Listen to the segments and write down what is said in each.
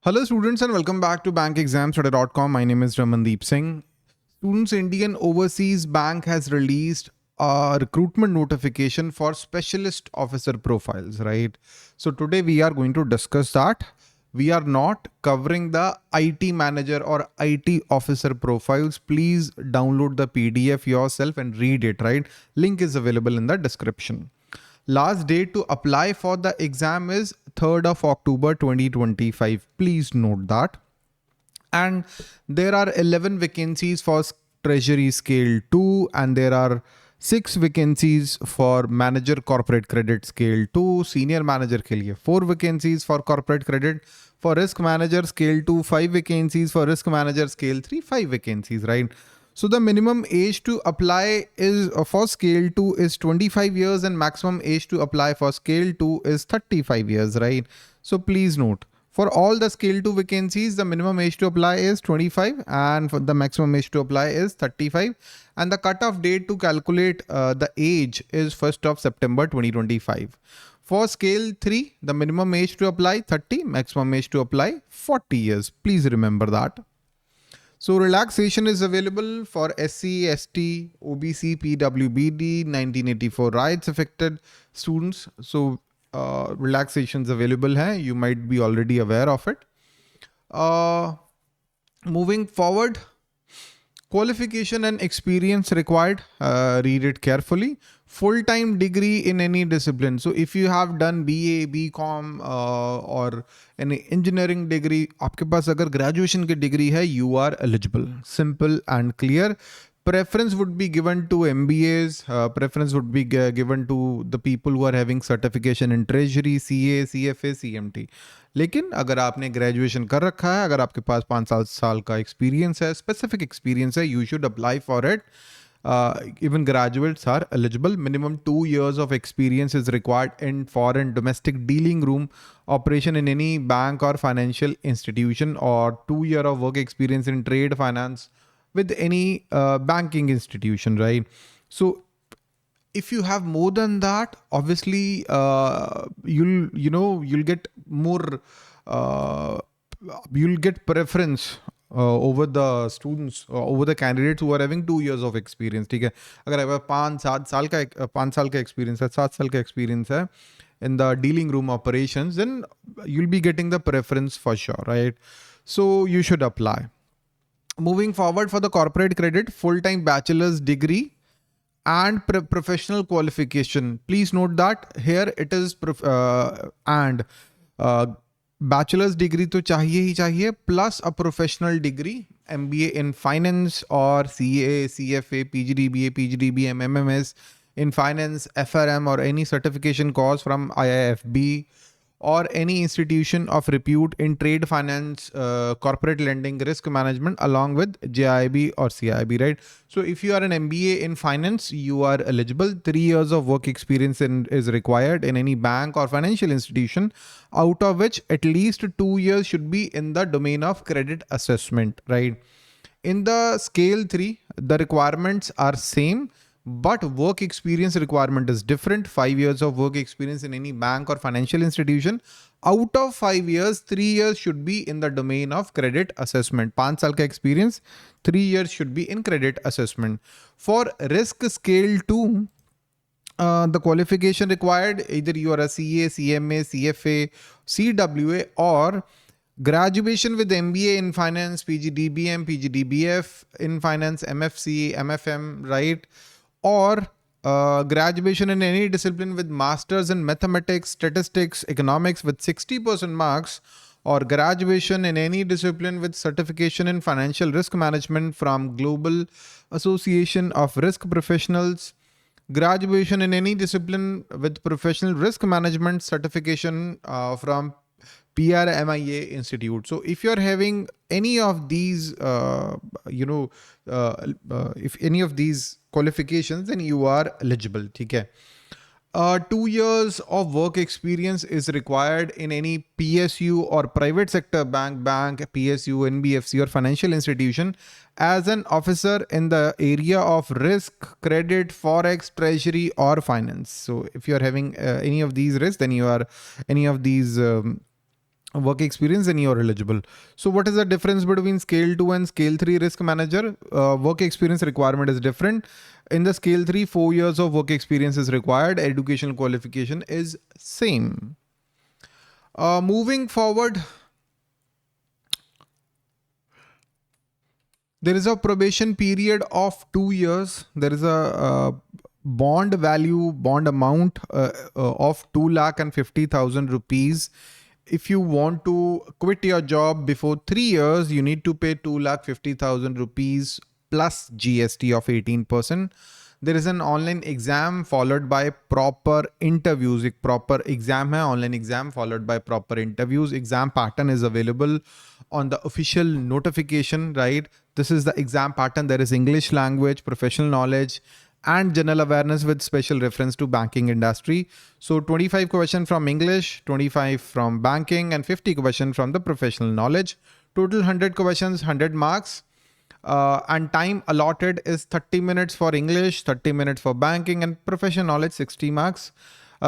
Hello students and welcome back to BankExamsToday.com. My name is Ramandeep Singh. Students, Indian Overseas Bank has released a recruitment notification for specialist officer profiles, right? So today we are going to discuss that. We are not covering the IT manager or IT officer profiles. Please download the PDF yourself and read it, right? Link is available in the description. Last date to apply for the exam is 3rd of October 2025. Please note that. And there are 11 vacancies for Treasury Scale 2 and there are 6 vacancies for Manager Corporate Credit Scale 2, Senior Manager के लिए 4 vacancies for Corporate Credit, for Risk Manager Scale 2, 5 vacancies, for Risk Manager Scale 3, 5 vacancies, right? So the minimum age to apply is for Scale 2 is 25 years and maximum age to apply for Scale 2 is 35 years, right? So please note, for all the Scale 2 vacancies, the minimum age to apply is 25 and for the maximum age to apply is 35. And the cutoff date to calculate the age is 1st of September 2025. For Scale 3, the minimum age to apply 30, maximum age to apply 40 years. Please remember that. So relaxation is available for SC, ST, OBC, PWBD, 1984 rights affected students. So relaxations available hai. You might be already aware of it. Moving forward, qualification and experience required. Read it carefully. Full-time degree in any discipline. So if you have done BA, BCom or any engineering degree, आपके पास अगर graduation की degree है, you are eligible. Simple and clear. Preference would be given to MBAs. Preference would be given to the people who are having certification in Treasury, CA, CFA, CMT. लेकिन अगर आपने graduation कर रखा है, अगर आपके पास 5 साल का एक्सपीरियंस है, स्पेसिफिक एक्सपीरियंस है, you should apply for it. Even graduates are eligible. Minimum 2 years of experience is required in foreign domestic dealing room operation in any bank or financial institution, or 2 years of work experience in trade finance with any banking institution, right? So if you have more than that, obviously you'll get more, you'll get preference over the students, over the candidates who are having 2 years of experience. ठीक है, अगर आपका 5-7 साल का experience है, 7 साल का experience है in the dealing room operations, then you'll be getting the preference for sure, right? So you should apply. Moving forward, for the corporate credit, full-time bachelor's degree and professional qualification. Please note that here it is bachelor's degree to chahiye hi chahiye plus a professional degree, MBA in finance or CA, CFA, PGDBA, PGDBM, MMS in finance, FRM or any certification course from IIFB or any institution of repute in trade finance, corporate lending, risk management along with JIB or CIB, right? So if you are an MBA in finance, you are eligible. 3 years of work experience is required in any bank or financial institution, out of which at least 2 years should be in the domain of credit assessment, right? In the scale 3, the requirements are same, but work experience requirement is different. 5 years of work experience in any bank or financial institution. Out of 5 years, 3 years should be in the domain of credit assessment. 5 साल का experience, 3 years should be in credit assessment. For risk scale 2, the qualification required, either you are a CA, CMA, CFA, CWA or graduation with MBA in finance, PGDBM, PGDBF in finance, MFC, MFM, right? Or graduation in any discipline with masters in mathematics, statistics, economics with 60% marks, or graduation in any discipline with certification in financial risk management from Global Association of Risk Professionals, graduation in any discipline with professional risk management certification from PRMIA Institute. So if you're having any of these, if any of these qualifications, then you are eligible. Okay. 2 years of work experience is required in any PSU or private sector bank, PSU, NBFC or financial institution as an officer in the area of risk, credit, forex, treasury or finance. So if you're having any of these risks, then you are any of these work experience, then you're eligible. So what is the difference between scale 2 and scale 3 risk manager? Work experience requirement is different. In the scale 3, 4 years of work experience is required. Educational qualification is same. Moving forward, there is a probation period of 2 years. There is a bond amount of 2,50,000 rupees. If you want to quit your job before 3 years, you need to pay 2,50,000 rupees plus GST of 18%. There is an online exam followed by proper interviews. एक proper exam है, online exam followed by proper interviews. Exam pattern is available on the official notification, right? This is the exam pattern. There is English language, professional knowledge, and general awareness with special reference to banking industry. So 25 questions from English, 25 from banking, and 50 questions from the professional knowledge. Total 100 questions, 100 marks. And time allotted is 30 minutes for English, 30 minutes for banking, and professional knowledge 60 marks,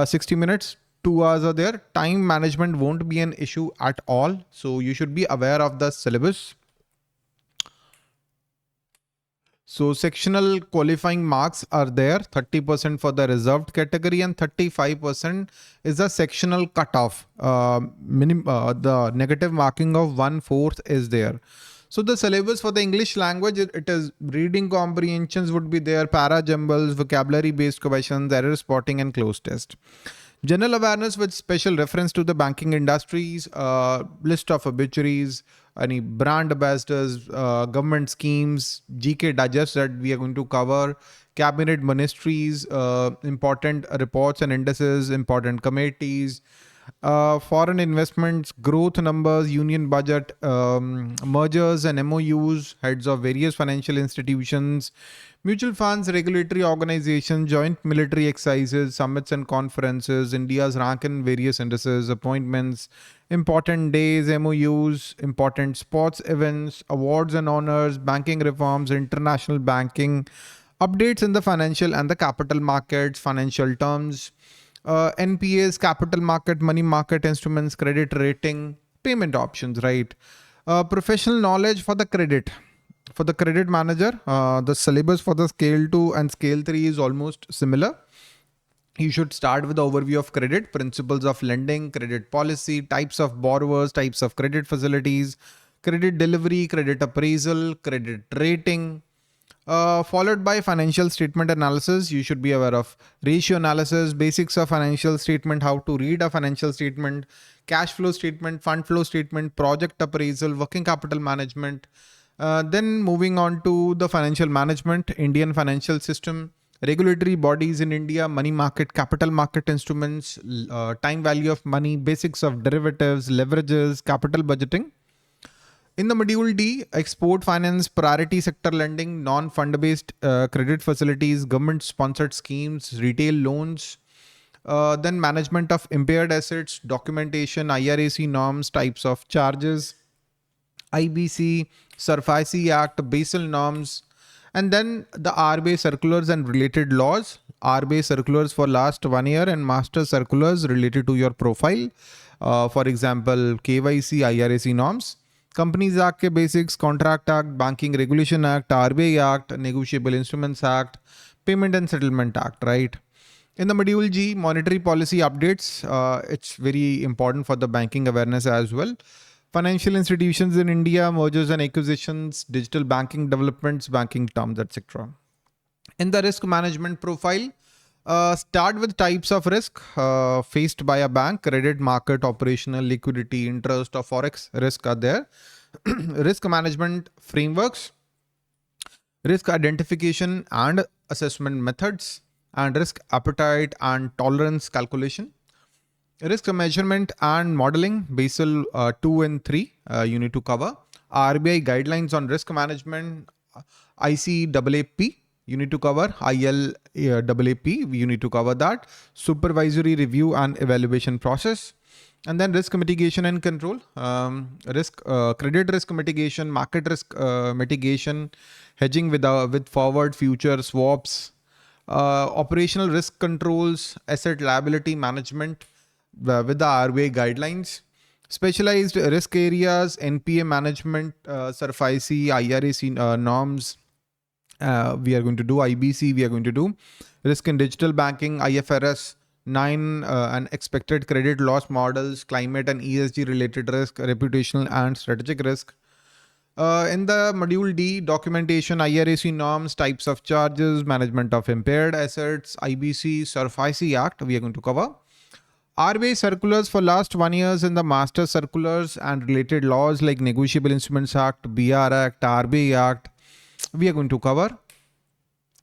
60 minutes. 2 hours are there. Time management won't be an issue at all. So you should be aware of the syllabus. So sectional qualifying marks are there, 30% for the reserved category and 35% is the sectional cutoff. The negative marking of 1/4 is there. So the syllabus for the English language, it is reading comprehensions would be there, para jumbles, vocabulary based questions, error spotting and close test. General awareness with special reference to the banking industries, list of obituaries, any brand ambassadors, government schemes, GK digest that we are going to cover, cabinet ministries, important reports and indices, important committees, foreign investments, growth numbers, union budget, mergers and MOUs, heads of various financial institutions, mutual funds, regulatory organizations, joint military exercises, summits and conferences, India's rank in various indices, appointments, important days, MOUs, important sports events, awards and honors, banking reforms, international banking, updates in the financial and the capital markets, financial terms, NPAs, capital market, money market instruments, credit rating, payment options, right? Professional knowledge for the credit. For the credit manager, the syllabus for the scale 2 and scale 3 is almost similar. You should start with the overview of credit, principles of lending, credit policy, types of borrowers, types of credit facilities, credit delivery, credit appraisal, credit rating, followed by financial statement analysis. You should be aware of ratio analysis, basics of financial statement, how to read a financial statement, cash flow statement, fund flow statement, project appraisal, working capital management. Then moving on to the financial management, Indian financial system, regulatory bodies in India, money market, capital market instruments, time value of money, basics of derivatives, leverages, capital budgeting. In the module D, export finance, priority sector lending, non-fund based credit facilities, government sponsored schemes, retail loans, then management of impaired assets, documentation, IRAC norms, types of charges, IBC, SURFASI Act, Basel norms, and then the RBI circulars and related laws, RBI circulars for last 1 year and master circulars related to your profile. For example, KYC, IRAC norms, Companies Act के basics, Contract Act, Banking Regulation Act, RBI Act, Negotiable Instruments Act, Payment and Settlement Act, right? In the module G, monetary policy updates, it's very important for the banking awareness as well. Financial institutions in India, mergers and acquisitions, digital banking developments, banking terms, etc. In the risk management profile, start with types of risk faced by a bank, credit, market, operational, liquidity, interest or forex risk are there. Risk management frameworks, risk identification and assessment methods, and risk appetite and tolerance calculation. Risk measurement and modeling, Basel 2 and 3, you need to cover. RBI guidelines on risk management, ICAAP, you need to cover. ILAAP, you need to cover that. Supervisory review and evaluation process. And then risk mitigation and control, credit risk mitigation, market risk mitigation, hedging with forward future swaps, operational risk controls, asset liability management, with the RBI guidelines, Specialized risk areas, NPA management, SARFAISI, IRAC norms. We are going to do IBC, we are going to do risk in digital banking, IFRS 9 and expected credit loss models, climate and ESG related risk, reputational and strategic risk. In the module D, documentation, IRAC norms, types of charges, management of impaired assets, IBC, SARFAISI Act, we are going to cover. RBI circulars for last 1 years in the master circulars and related laws like Negotiable Instruments Act, BR Act, RBI Act, we are going to cover.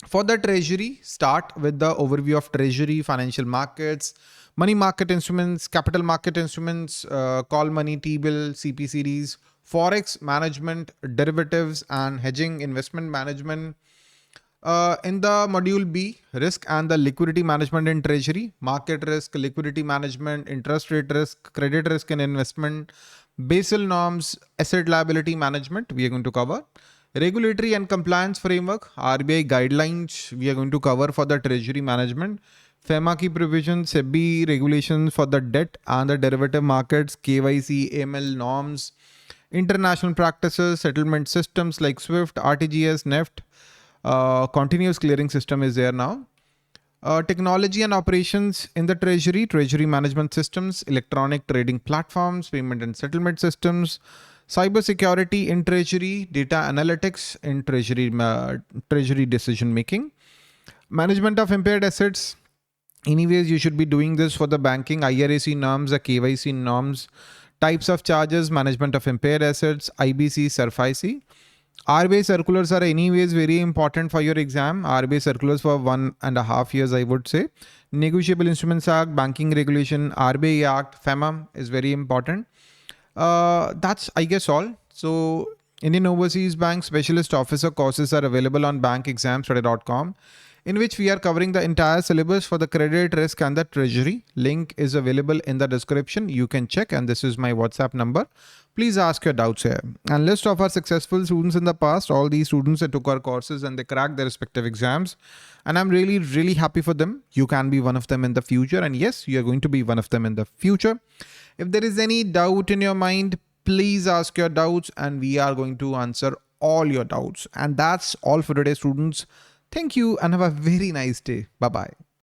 For the Treasury, start with the overview of Treasury, financial markets, money market instruments, capital market instruments, call money, T-bill, CP series, Forex management, derivatives and hedging, investment management. In the module B, risk and the liquidity management in Treasury, market risk, liquidity management, interest rate risk, credit risk and investment, Basel norms, asset liability management, we are going to cover. Regulatory and compliance framework, RBI guidelines, we are going to cover for the Treasury management. FEMA key provisions, SEBI regulations for the debt and the derivative markets, KYC, AML norms, international practices, settlement systems like SWIFT, RTGS, NEFT. Continuous clearing system is there now. Technology and operations in the Treasury management systems, electronic trading platforms, payment and settlement systems, cyber security in Treasury, data analytics in Treasury decision making, management of impaired assets. Anyways, you should be doing this for the banking, IRAC norms, the KYC norms, types of charges, management of impaired assets, IBC, SARFAISI. RBI circulars are anyways very important for your exam. RBI circulars for 1.5 years, I would say. Negotiable Instruments Act, Banking Regulation, RBI Act, FEMA is very important. That's, I guess, all. So Indian Overseas Bank Specialist Officer courses are available on BankExamsToday.com, in which we are covering the entire syllabus for the credit risk and the Treasury. Link is available in the description. You can check, and this is my WhatsApp number. Please ask your doubts here. And list of our successful students in the past, all these students that took our courses and they cracked their respective exams. And I'm really, really happy for them. You can be one of them in the future. And yes, you're going to be one of them in the future. If there is any doubt in your mind, please ask your doubts and we are going to answer all your doubts. And that's all for today, students. Thank you and have a very nice day. Bye-bye.